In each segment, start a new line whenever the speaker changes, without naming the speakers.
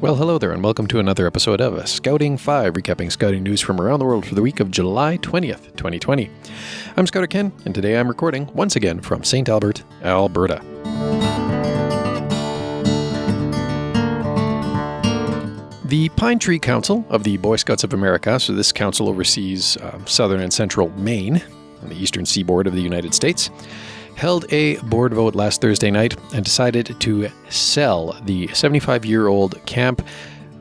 Well, hello there, and welcome to another episode of Scouting 5, recapping scouting news from around the world for the week of July 20th, 2020. I'm Scouter Ken, and today I'm recording once again from St. Albert, Alberta. The Pine Tree Council of the Boy Scouts of America, so this council oversees southern and central Maine on the eastern seaboard of the United States, held a board vote last Thursday night and decided to sell the 75-year-old Camp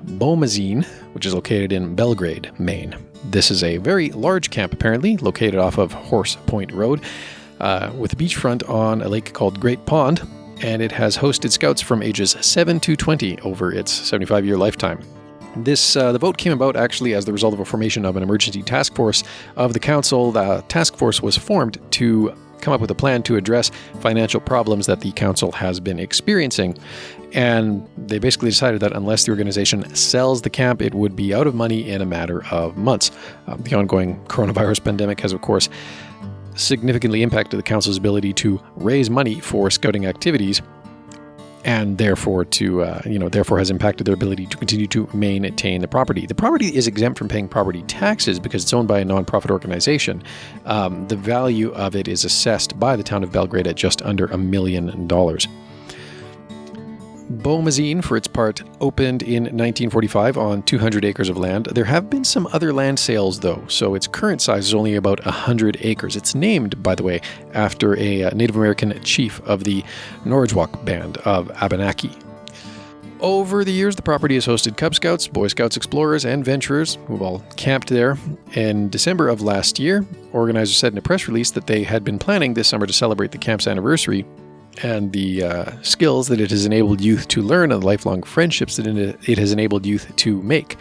Bomazeen, which is located in Belgrade, Maine. This is a very large camp, apparently, located off of Horse Point Road, with a beachfront on a lake called Great Pond, and it has hosted scouts from ages 7 to 20 over its 75-year lifetime. The vote came about actually as the result of a formation of an emergency task force of the council. The task force was formed to come up with a plan to address financial problems that the council has been experiencing. And they basically decided that unless the organization sells the camp, it would be out of money in a matter of months. The ongoing coronavirus pandemic has, of course, significantly impacted the council's ability to raise money for scouting activities, and therefore has impacted their ability to continue to maintain the property. The property is exempt from paying property taxes because it's owned by a nonprofit organization. The value of it is assessed by the town of Belgrade at just under $1 million. Bomazeen, for its part, opened in 1945 on 200 acres of land. There have been some other land sales, though, so its current size is only about 100 acres. It's named, by the way, after a Native American chief of the Norwalk Band of Abenaki. Over the years, the property has hosted Cub Scouts, Boy Scouts, explorers, and venturers who've all camped there. In December of last year, organizers said in a press release that they had been planning this summer to celebrate the camp's anniversary and the skills that it has enabled youth to learn and the lifelong friendships that it has enabled youth to make.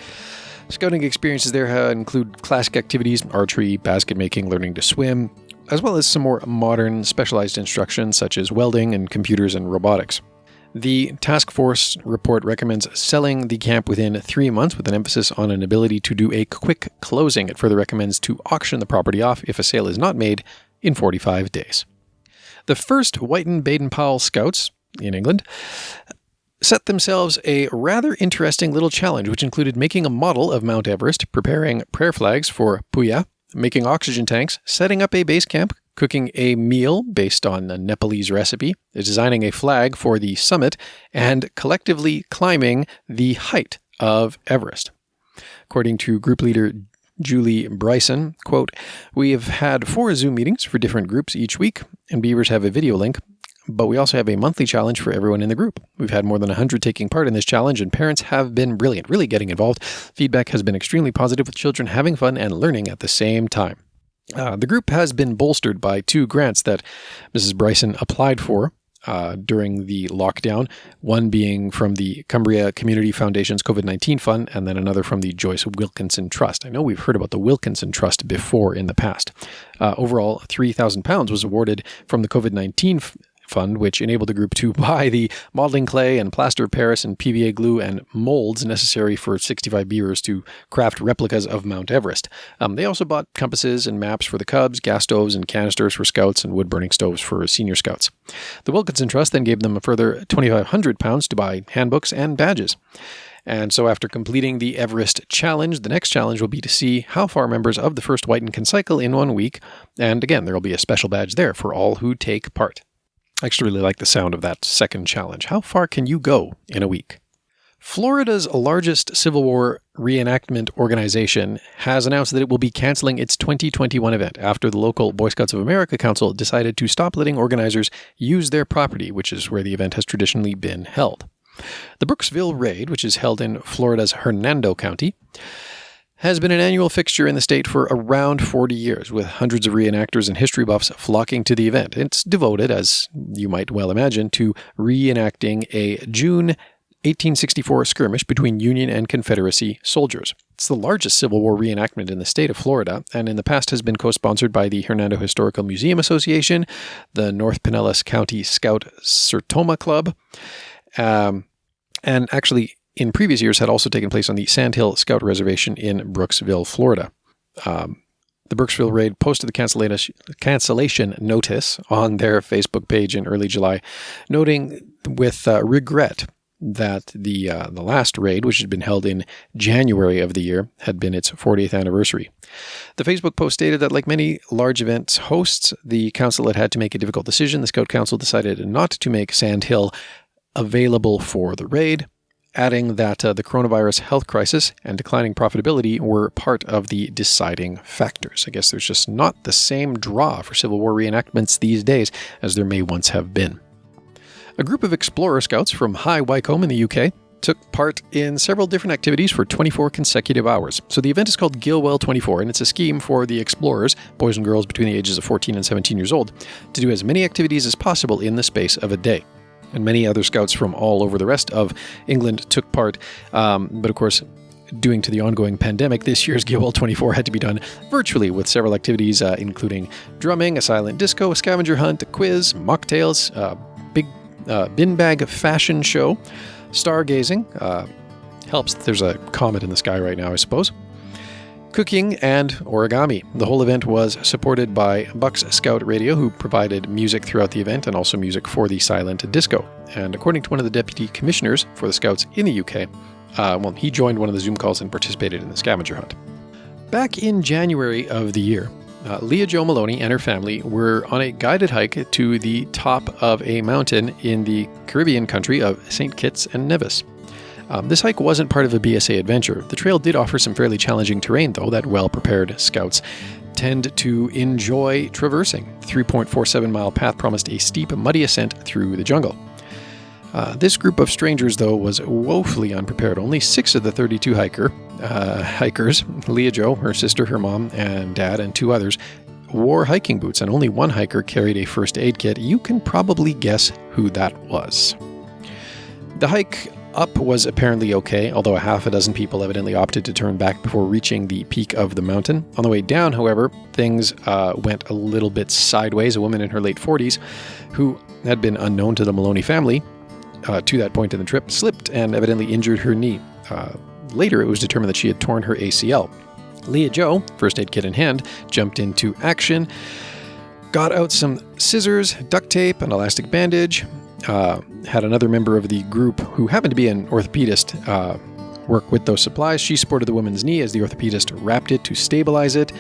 Scouting experiences there include classic activities, archery, basket making, learning to swim, as well as some more modern specialized instruction such as welding and computers and robotics. The task force report recommends selling the camp within 3 months with an emphasis on an ability to do a quick closing. It further recommends to auction the property off if a sale is not made in 45 days. The first Whiten Baden-Powell Scouts in England set themselves a rather interesting little challenge, which included making a model of Mount Everest, preparing prayer flags for Puya, making oxygen tanks, setting up a base camp, cooking a meal based on a Nepalese recipe, designing a flag for the summit, and collectively climbing the height of Everest. According to group leader Julie Bryson, quote, "We have had 4 Zoom meetings for different groups each week, and Beavers have a video link, but we also have a monthly challenge for everyone in the group. We've had more than 100 taking part in this challenge, and parents have been brilliant, really getting involved. Feedback has been extremely positive, with children having fun and learning at the same time." The group has been bolstered by 2 grants that Mrs. Bryson applied for during the lockdown, one being from the Cumbria Community Foundation's COVID-19 Fund, and then another from the Joyce Wilkinson Trust. I know we've heard about the Wilkinson Trust before in the past. Overall, £3,000 was awarded from the COVID-19 Fund, which enabled the group to buy the modeling clay and plaster of Paris and PVA glue and molds necessary for 65 beavers to craft replicas of Mount Everest. They also bought compasses and maps for the Cubs, gas stoves and canisters for scouts, and wood-burning stoves for senior scouts. The Wilkinson Trust then gave them a further £2,500 to buy handbooks and badges. And so after completing the Everest challenge, the next challenge will be to see how far members of the first Whiten can cycle in 1 week. And again, there will be a special badge there for all who take part. I actually really like the sound of that second challenge. How far can you go in a week? Florida's largest Civil War reenactment organization has announced that it will be canceling its 2021 event after the local Boy Scouts of America Council decided to stop letting organizers use their property, which is where the event has traditionally been held. The Brooksville Raid, which is held in Florida's Hernando County, has been an annual fixture in the state for around 40 years, with hundreds of reenactors and history buffs flocking to the event. It's devoted, as you might well imagine, to reenacting a June 1864 skirmish between Union and Confederacy soldiers. It's the largest Civil War reenactment in the state of Florida, and in the past has been co-sponsored by the Hernando Historical Museum Association, the North Pinellas County Scout Sertoma Club, and actually in previous years had also taken place on the Sandhill Scout Reservation in Brooksville, Florida. The Brooksville Raid posted the cancellation notice on their Facebook page in early July, noting with regret that the last raid, which had been held in January of the year, had been its 40th anniversary. The Facebook post stated that, like many large events hosts, the council had to make a difficult decision. The Scout Council decided not to make Sand Hill available for the raid, adding that the coronavirus health crisis and declining profitability were part of the deciding factors. I guess there's just not the same draw for Civil War reenactments these days as there may once have been. A group of explorer scouts from High Wycombe in the UK took part in several different activities for 24 consecutive hours. So the event is called Gillwell 24, and it's a scheme for the explorers, boys and girls between the ages of 14 and 17 years old, to do as many activities as possible in the space of a day. And many other scouts from all over the rest of England took part, but of course, due to the ongoing pandemic, this year's Gillwell 24 had to be done virtually, with several activities including drumming, a silent disco, a scavenger hunt, a quiz, mocktails, big bin bag fashion show, stargazing, helps that there's a comet in the sky right now, I suppose, cooking, and origami. The whole event was supported by Bucks Scout Radio, who provided music throughout the event and also music for the silent disco. And according to one of the deputy commissioners for the Scouts in the UK, he joined one of the Zoom calls and participated in the scavenger hunt. Back in January of the year, Leah Jo Maloney and her family were on a guided hike to the top of a mountain in the Caribbean country of St. Kitts and Nevis. This hike wasn't part of a BSA adventure. The trail did offer some fairly challenging terrain, though, that well-prepared scouts tend to enjoy traversing. The 3.47-mile path promised a steep, muddy ascent through the jungle. This group of strangers, though, was woefully unprepared. Only 6 of the 32 hikers, Leah Jo, her sister, her mom, and dad, and 2 others, wore hiking boots, and only 1 hiker carried a first aid kit. You can probably guess who that was. The hike up was apparently okay, although a half a dozen people evidently opted to turn back before reaching the peak of the mountain. On the way down, however, things went a little bit sideways. A woman in her late 40s, who had been unknown to the Maloney family to that point in the trip, slipped and evidently injured her knee. Later, it was determined that she had torn her ACL. Leah Jo, first aid kit in hand, jumped into action, got out some scissors, duct tape, an elastic bandage, had another member of the group who happened to be an orthopedist work with those supplies. She supported the woman's knee as the orthopedist wrapped it to stabilize it.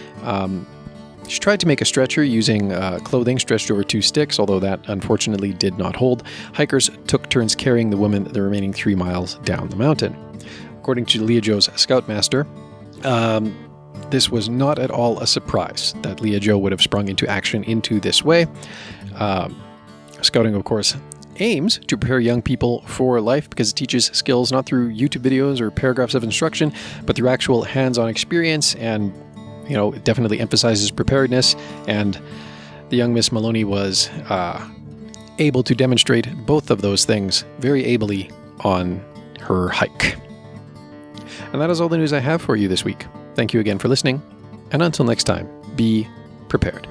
She tried to make a stretcher using clothing stretched over 2 sticks, although that unfortunately did not hold. Hikers took turns carrying the woman the remaining 3 miles down the mountain. According to Leah Jo's scoutmaster, this was not at all a surprise that Leah Jo would have sprung into action into this way. Scouting, of course, aims to prepare young people for life because it teaches skills not through YouTube videos or paragraphs of instruction, but through actual hands-on experience, and it definitely emphasizes preparedness. And the young Miss Maloney was able to demonstrate both of those things very ably on her hike. And that is all the news I have for you this week. Thank you again for listening, and until next time, be prepared.